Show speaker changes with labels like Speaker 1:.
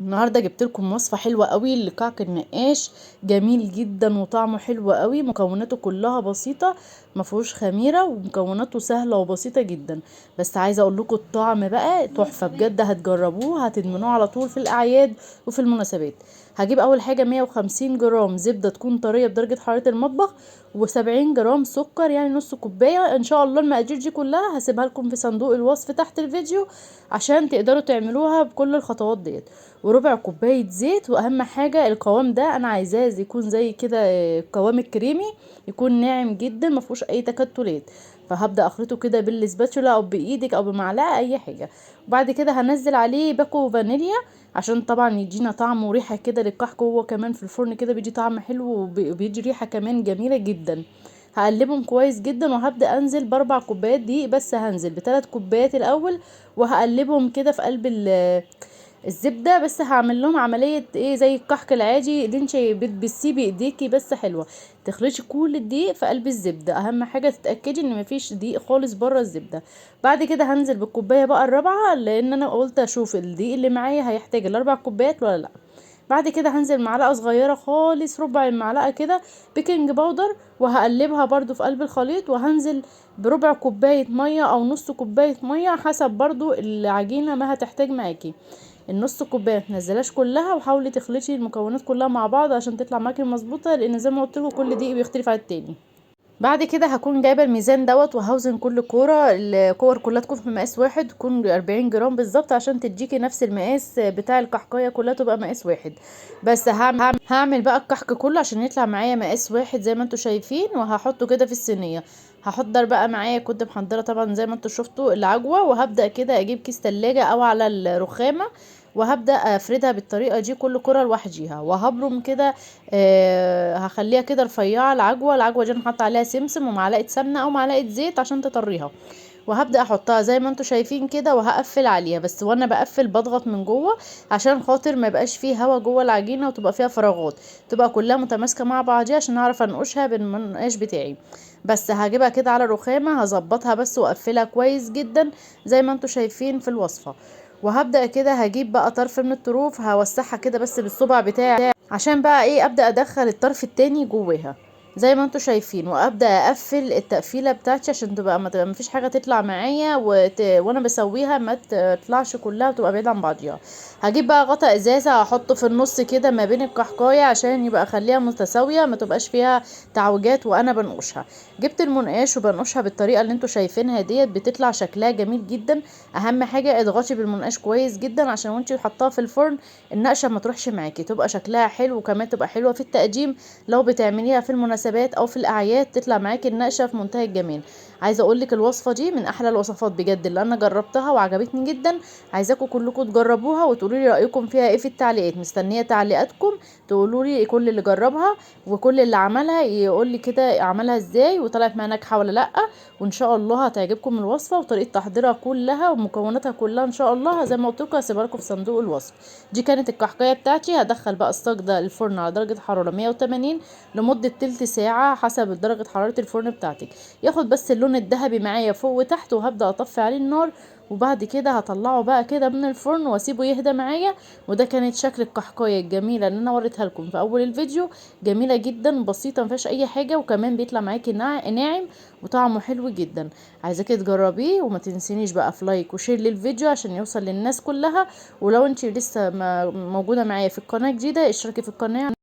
Speaker 1: النهارده جبت لكم وصفه حلوه قوي لكعك النقاش. جميل جدا وطعمه حلو قوي. مكوناته كلها بسيطه، ما فيهوش خميره، ومكوناته سهله وبسيطه جدا. بس عايزه اقول لكم الطعم بقى تحفه بجد. هتجربوه هتدمنوه على طول في الاعياد وفي المناسبات. هجيب اول حاجه 150 جرام زبده تكون طريه بدرجه حراره المطبخ، و70 جرام سكر يعني نص كوبايه. ان شاء الله المقادير دي كلها هسيبها لكم في صندوق الوصف تحت الفيديو عشان تقدروا تعملوها بكل الخطوات ديت. وربع كوباية زيت. واهم حاجة القوام ده انا عايزاه يكون زي كده القوام الكريمي، يكون ناعم جدا ما فيهوش اي تكتلات. فهبدا اخلطه كده بالسباتشولا او بايدك او بمعلقه اي حاجه. وبعد كده هنزل عليه باكو فانيليا عشان طبعا يدينا طعم وريحه كده للكحك. هو كمان في الفرن كده بيدي طعم حلو وبيدي ريحه كمان جميله جدا. هقلبهم كويس جدا وهبدا انزل باربع كوبايات دقيق. بس هنزل بثلاث كوبايات الاول وهقلبهم كده في قلب الزبده. بس هعمل لهم عمليه ايه زي الكحك العادي اللي انت بتبسيه بايديكي بس حلوه. تخلطي كل الدقيق في قلب الزبده. اهم حاجه تتاكدي ان مفيش دقيق خالص بره الزبده. بعد كده هنزل بالكوبايه بقى الرابعه، لان انا قلت اشوف الدقيق اللي معايا هيحتاج الاربع كوبايات ولا لا. بعد كده هنزل معلقه صغيره خالص ربع المعلقه كده بيكنج باودر، وهقلبها برضو في قلب الخليط. وهنزل بربع كوبايه ميه او نص كوبايه ميه حسب برضو العجينه ما هتحتاج معاكي. النص كوبايه متنزلاش كلها، وحاولي تخلطي المكونات كلها مع بعض عشان تطلع معاكي مظبوطه، لان زي ما قلت لكم كل دقيق بيختلف عن التاني. بعد كده هكون جايبه الميزان دوت وهوزن كل كوره. الكور كلها تكون في مقاس واحد، تكون 40 جرام بالظبط عشان تديكي نفس المقاس بتاع الكحكايه كلها تبقى مقاس واحد. بس هعمل بقى الكحك كله عشان يطلع معايا مقاس واحد زي ما انتم شايفين، وهحطه كده في الصينيه. هحضر بقى معايا، كنت محضره طبعا زي ما انتم شفتوا العجوه، وهبدا كده اجيب كيس تلاجة او على الرخامه، وهبدا افردها بالطريقه دي كل كره لوحديها، وهبرم كده. هخليها كده رفيعه. العجوه دي انا حاطه عليها سمسم ومعلقه سمنه او معلقه زيت عشان تطريها. وهبدا احطها زي ما انتم شايفين كده، وهقفل عليها. بس وانا بقفل بضغط من جوه عشان خاطر ما يبقاش فيه هوا جوه العجينه وتبقى فيها فراغات، تبقى كلها متماسكه مع بعضيها عشان اعرف انقشها بالمنقاش بتاعي. بس هجيبها كده على رخامه هظبطها بس واقفلها كويس جدا زي ما انتم شايفين في الوصفه. وهبدأ كده هجيب بقى طرف من الطروف هوسعها كده بس بالصبع بتاعي عشان بقى ايه ابدأ ادخل الطرف التاني جواها زي ما انتوا شايفين. وابدا اقفل التقفيله بتاعتي عشان تبقى ما فيش حاجه تطلع معايا وانا بسويها ما تطلعش كلها وتبقى بعيده عن بعضيها. هجيب بقى غطا ازازه هحطه في النص كده ما بين الكحكايه عشان يبقى اخليها متساويه ما تبقاش فيها تعوجات وانا بنقشها. جبت المنقاش وبنقشها بالطريقه اللي انتوا شايفينها ديت، بتطلع شكلها جميل جدا. اهم حاجه اضغطي بالمنقاش كويس جدا عشان وانتي حطاها في الفرن النقشه ما تروحش معاكي، تبقى شكلها حلو وكمان تبقى حلوه في التقديم. لو بتعمليها في المناسبات او في الاعياد تطلع معاكي النقشه في منتهى الجمال. عايزه اقول لك الوصفه دي من احلى الوصفات بجد اللي انا جربتها وعجبتني جدا. عايزاكم كلكم تجربوها وتقولوا لي رايكم فيها ايه في التعليقات. مستنيه تعليقاتكم تقولوا لي كل اللي جربها وكل اللي عملها يقول لي كده عملها ازاي وطلعت معايا ناجحه ولا لا. وان شاء الله هتعجبكم الوصفه وطريقه تحضيرها كلها ومكوناتها كلها. ان شاء الله زي ما قلت لكم هسيبها لكم في صندوق الوصف. دي كانت الكحكايه بتاعتي. هدخل بقى الصاج ده الفرن على درجه حراره 180 لمده تلت ساعه حسب درجه حراره الفرن بتاعتك، ياخد بس اللون الذهبي معايا فوق وتحت. وهبدا اطفي عليه النار، وبعد كده هطلعه بقى كده من الفرن واسيبه يهدى معايا. وده كانت شكل الكحكايه الجميله اللي انا وريتها لكم في اول الفيديو. جميله جدا بسيطه ما فيهاش اي حاجه، وكمان بيطلع معاكي ناعم وطعمه حلو جدا. عايزاكي تجربيه وما تنسينيش بقى في لايك وشير للفيديو عشان يوصل للناس كلها. ولو انت لسه موجوده معايا في القناه جديده اشتركي في القناه